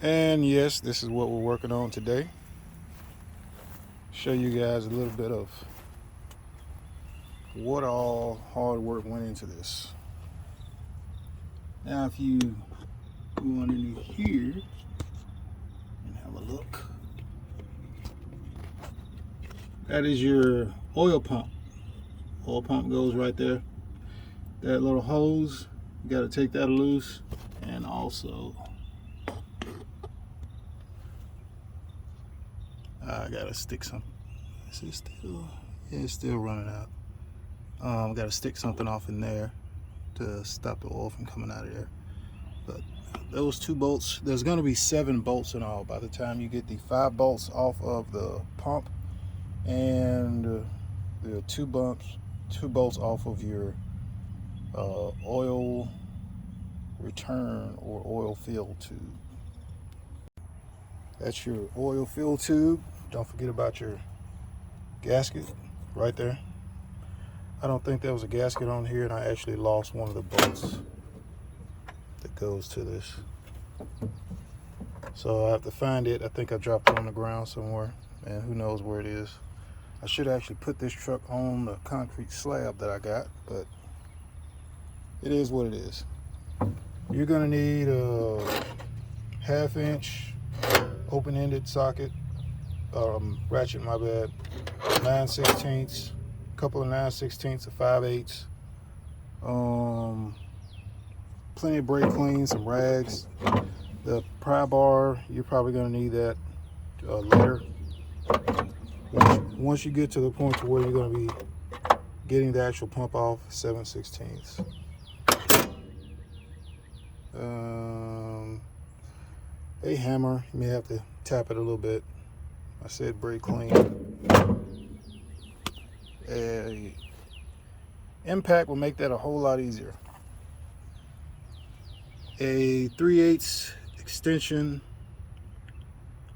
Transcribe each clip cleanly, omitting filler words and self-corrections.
And yes, this is what we're working on today. Show you guys a little bit of what all hard work went into this. Now if you go underneath here and have a look, that is your oil pump. Oil pump goes right there. That little hose, you got to take that loose, and also I gotta stick some. Is it still? Yeah, it's still running out. Got to stick something off in there to stop the oil from coming out of there. But those 2 bolts, there's going to be 7 bolts in all by the time you get the 5 bolts off of the pump and the 2 bolts off of your oil return or oil fill tube. That's your oil fill tube. Don't forget about your gasket right there. I don't think there was a gasket on here, and I actually lost one of the bolts that goes to this. So I have to find it. I think I dropped it on the ground somewhere, and who knows where it is. I should actually put this truck on the concrete slab that I got, but it is what it is. You're gonna need a 1/2 inch open-ended socket, ratchet, my bad, 9/16, couple of 9/16 or 5/8, plenty of brake clean, some rags. The pry bar, you're probably going to need that later. Once you get to the point to where you're going to be getting the actual pump off, 7/16. A hammer, you may have to tap it a little bit. I said brake clean. A impact will make that a whole lot easier. A 3/8 extension,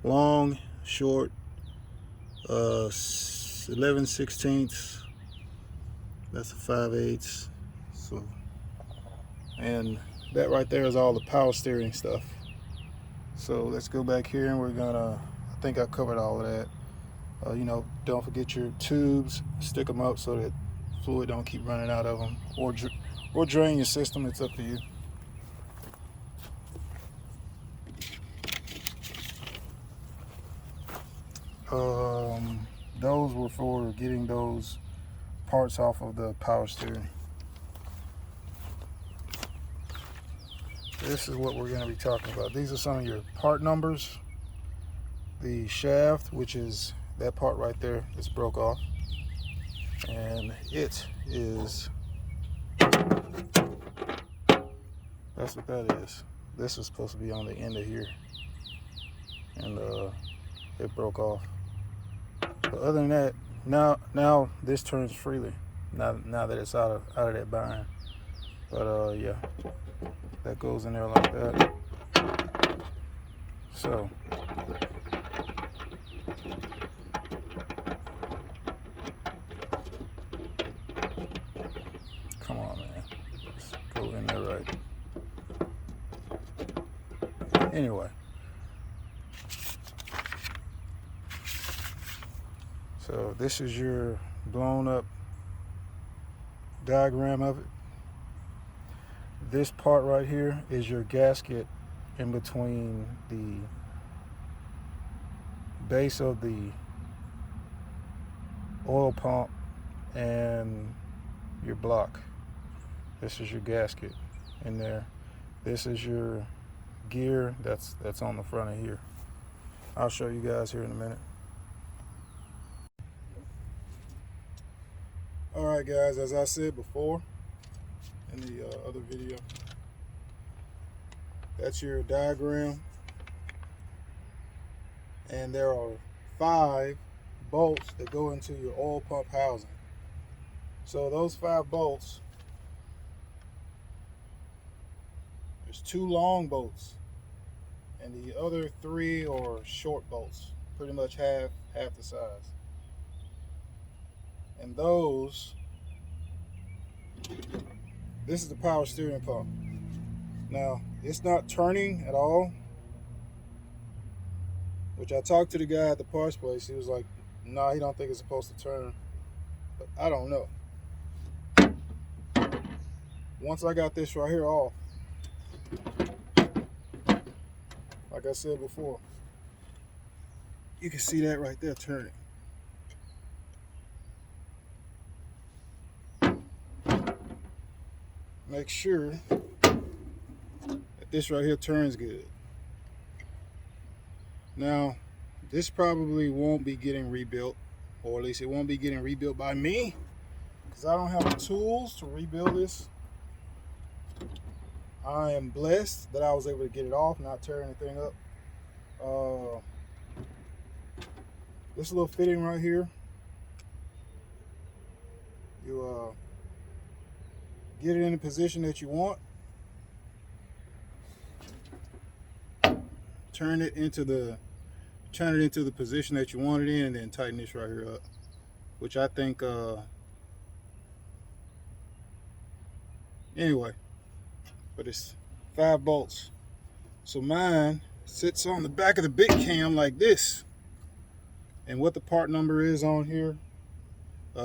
long, short, 11/16. That's a 5/8. So, and that right there is all the power steering stuff. So let's go back here, and we're gonna, I think I covered all of that. Don't forget your tubes, stick them up so that fluid don't keep running out of them, or drain your system. It's up to you. Those were for getting those parts off of the power steering. This is what we're going to be talking about. These are some of your part numbers. The shaft, which is that part right there, it's broke off, and it is, that's what that is. This is supposed to be on the end of here, and it broke off. But other than that, now this turns freely. Now that it's out of that bind. But yeah, that goes in there like that. So come on, man, let's go in there right. Anyway, so this is your blown up diagram of it. This part right here is your gasket in between the base of the oil pump and your block. This is your gasket in there. This is your gear that's on the front of here. I'll show you guys here in a minute. Alright guys, as I said before in the other video, that's your diagram, and there are 5 bolts that go into your oil pump housing. So those 5 bolts, there's 2 long bolts and the other 3 are short bolts, pretty much half the size. And those, this is the power steering pump. Now, it's not turning at all. which I talked to the guy at the parts place. He was like, nah, he don't think it's supposed to turn, but I don't know. Once I got this right here off, like I said before, you can see that right there turning. Make sure that this right here turns good. Now, this probably won't be getting rebuilt, or at least it won't be getting rebuilt by me, because I don't have the tools to rebuild this. I am blessed that I was able to get it off, not tear anything up. This little fitting right here, you get it in the position that you want, turn it into the position that you want it in, and then tighten this right here up, which I think anyway, but it's 5 bolts. So mine sits on the back of the big cam like this, and what the part number is on here,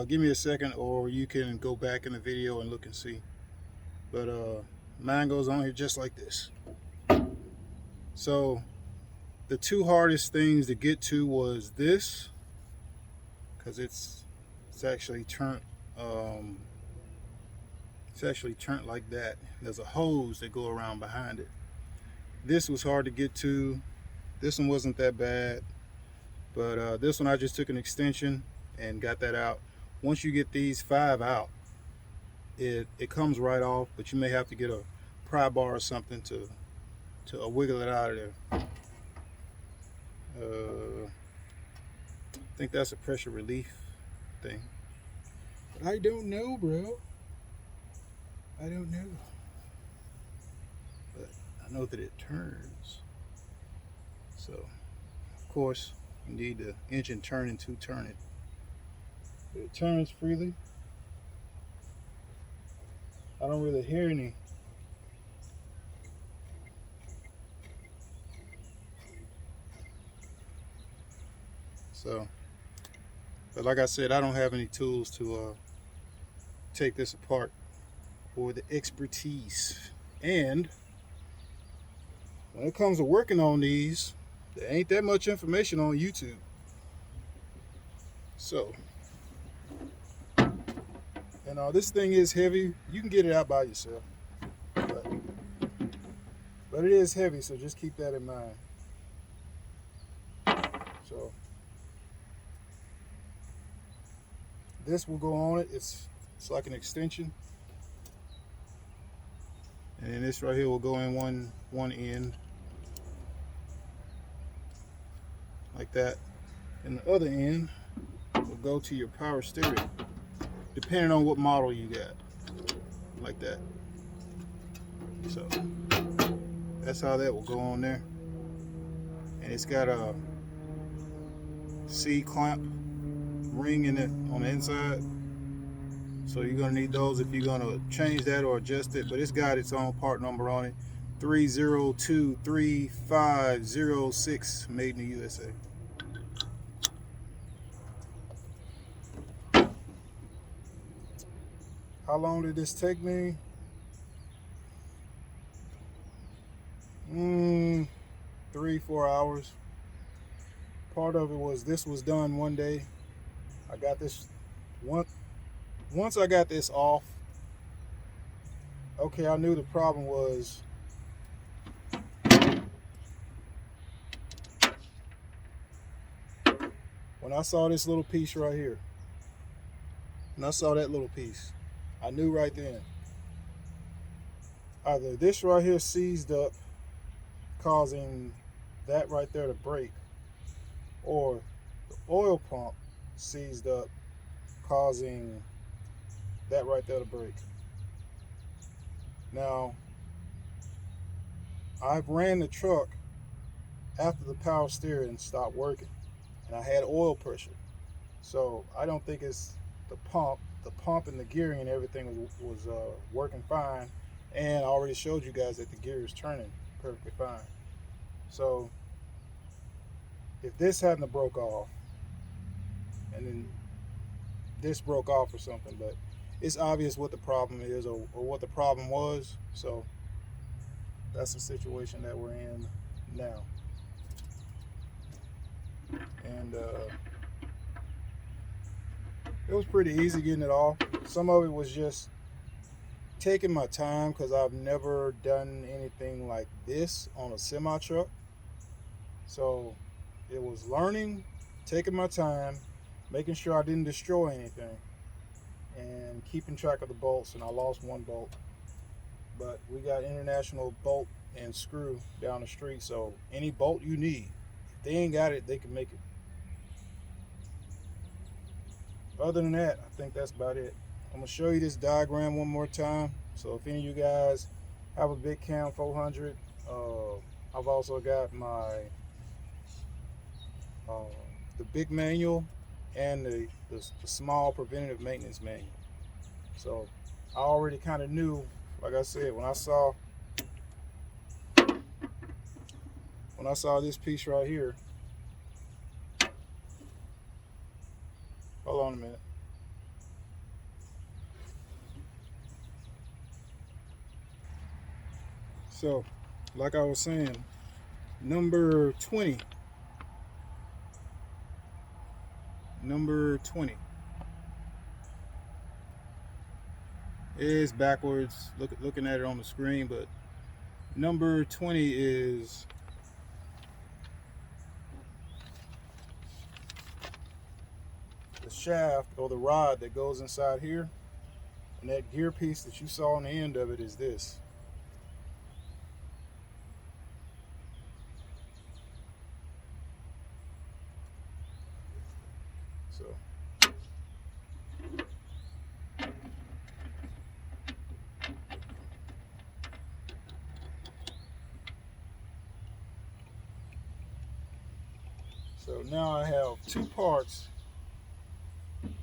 give me a second, or you can go back in the video and look and see. But mine goes on here just like this. So the 2 hardest things to get to was this, because it's actually turned like that. There's a hose that go around behind it. This was hard to get to. This one wasn't that bad, but this one I just took an extension and got that out. Once you get these 5 out, it comes right off, but you may have to get a pry bar or something to wiggle it out of there. I think that's a pressure relief thing, but I don't know, bro. I don't know, but I know that it turns. So of course you need the engine turning to turn it, but it turns freely. I don't really hear any so, but like I said, I don't have any tools to take this apart, or the expertise. And when it comes to working on these, there ain't that much information on YouTube. So, and this thing is heavy. You can get it out by yourself, but it is heavy, so just keep that in mind. So this will go on it. It's like an extension, and then this right here will go in one end like that, and the other end will go to your power steering, depending on what model you got, like that. So that's how that will go on there, and it's got a C-clamp ring in it on the inside, so you're gonna need those if you're gonna change that or adjust it. But it's got its own part number on it, 3023506, made in the USA. How long did this take me? 3-4 hours. Part of it was this was done one day. I got this once I got this off, okay, I knew the problem was when I saw this little piece right here, and I saw that little piece, I knew right then, either this right here seized up, causing that right there to break, or the oil pump seized up, causing that right there to break. Now, I've ran the truck after the power steering stopped working, and I had oil pressure. So I don't think it's the pump. The pump and the gearing and everything was working fine, and I already showed you guys that the gear is turning perfectly fine. So if this hadn't have broke off, and then this broke off or something, but it's obvious what the problem is, or what the problem was. So that's the situation that we're in now. And it was pretty easy getting it off. Some of it was just taking my time because I've never done anything like this on a semi truck. So it was learning, taking my time, making sure I didn't destroy anything, and keeping track of the bolts. And I lost one bolt, but we got international bolt and screw down the street, so any bolt you need, if they ain't got it, they can make it. Other than that, I think that's about it. I'm gonna show you this diagram one more time. So if any of you guys have a big cam 400, I've also got my the big manual and the small preventative maintenance manual. So I already kind of knew, like I said, when I saw this piece right here. Hold on a minute. So, like I was saying, number 20 is backwards, looking at it on the screen, but number 20 is the shaft or the rod that goes inside here, and that gear piece that you saw on the end of it is this. So now I have two parts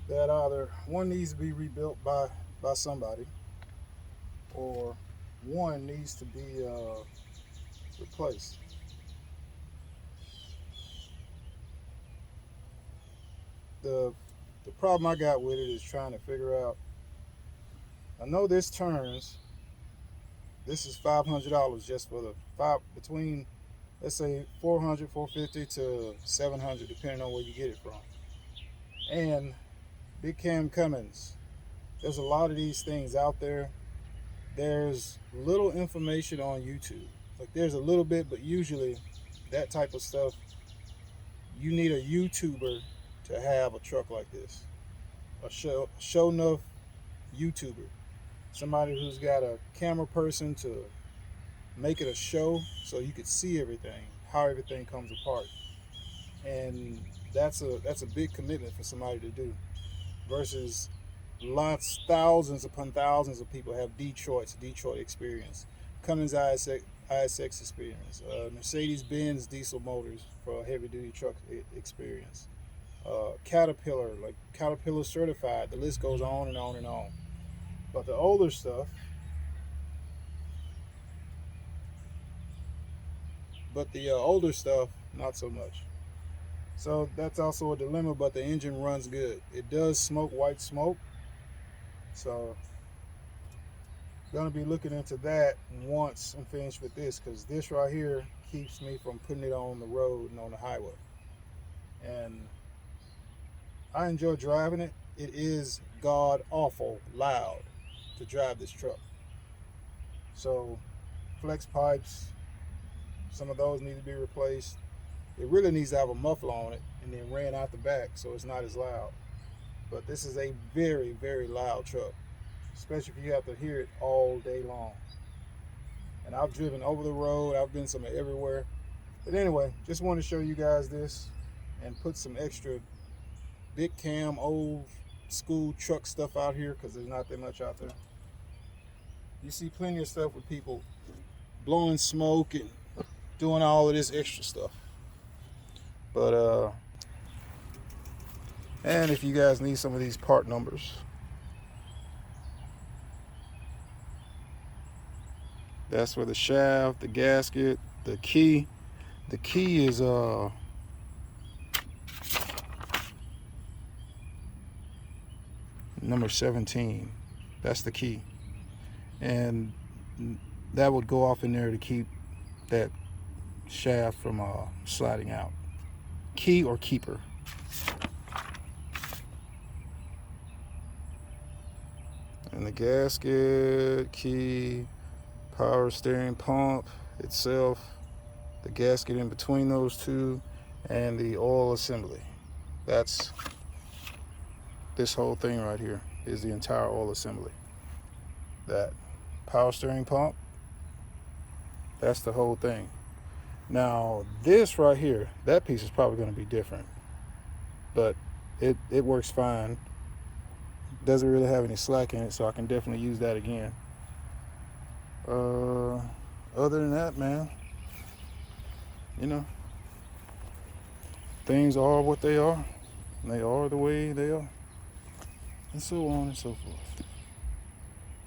that either one needs to be rebuilt by somebody, or one needs to be replaced. The problem I got with it is trying to figure out, I know this turns, this is $500 just for between, let's say, 400, 450 to 700, depending on where you get it from. And Big Cam Cummins, there's a lot of these things out there. There's little information on YouTube. Like, there's a little bit, but usually that type of stuff, you need a YouTuber to have a truck like this. A show enough YouTuber. Somebody who's got a camera person to make it a show so you could see everything, how everything comes apart. And that's a big commitment for somebody to do, versus thousands upon thousands of people have Detroit experience, Cummins ISX experience, Mercedes-Benz diesel motors for heavy duty truck experience, Caterpillar, like Caterpillar certified. The list goes on and on and on. But the older stuff, not so much. So that's also a dilemma, but the engine runs good. It does smoke white smoke. So gonna be looking into that once I'm finished with this, because this right here keeps me from putting it on the road and on the highway. And I enjoy driving it. It is god awful loud to drive this truck. So flex pipes, some of those need to be replaced. It really needs to have a muffler on it and then ran out the back so it's not as loud. But this is a very, very loud truck, especially if you have to hear it all day long. And I've driven over the road, I've been somewhere everywhere. But anyway, just wanted to show you guys this and put some extra big cam, old school truck stuff out here, because there's not that much out there. You see plenty of stuff with people blowing smoke and doing all of this extra stuff. But and if you guys need some of these part numbers, that's for the shaft, the gasket, the key. The key is number 17. That's the key. And that would go off in there to keep that shaft from sliding out. Key or keeper. And the gasket, key, power steering pump itself, the gasket in between those two, and the oil assembly. That's this whole thing right here is the entire oil assembly. That power steering pump, that's the whole thing. Now this right here, that piece is probably going to be different, but it works fine. Doesn't really have any slack in it, so I can definitely use that again. Other than that, man, you know, things are what they are. They are the way they are, and so on and so forth.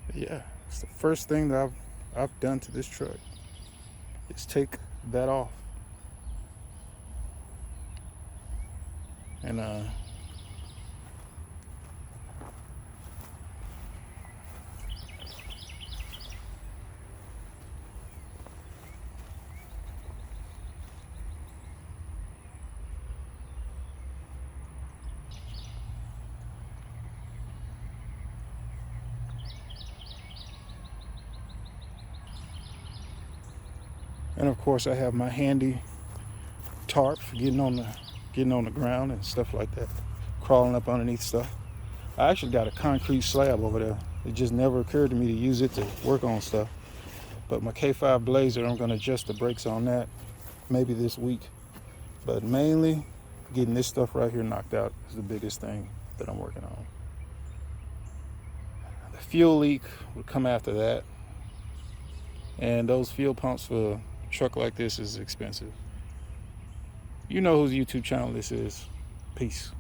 But yeah, it's the first thing that I've done to this truck is take that off. And of course I have my handy tarp for getting on the ground and stuff like that, crawling up underneath stuff. I actually got a concrete slab over there. It just never occurred to me to use it to work on stuff. But my K5 Blazer, I'm going to adjust the brakes on that maybe this week. But mainly getting this stuff right here knocked out is the biggest thing that I'm working on. The fuel leak would come after that. And those fuel pumps for a truck like this is expensive. You know whose YouTube channel this is. Peace.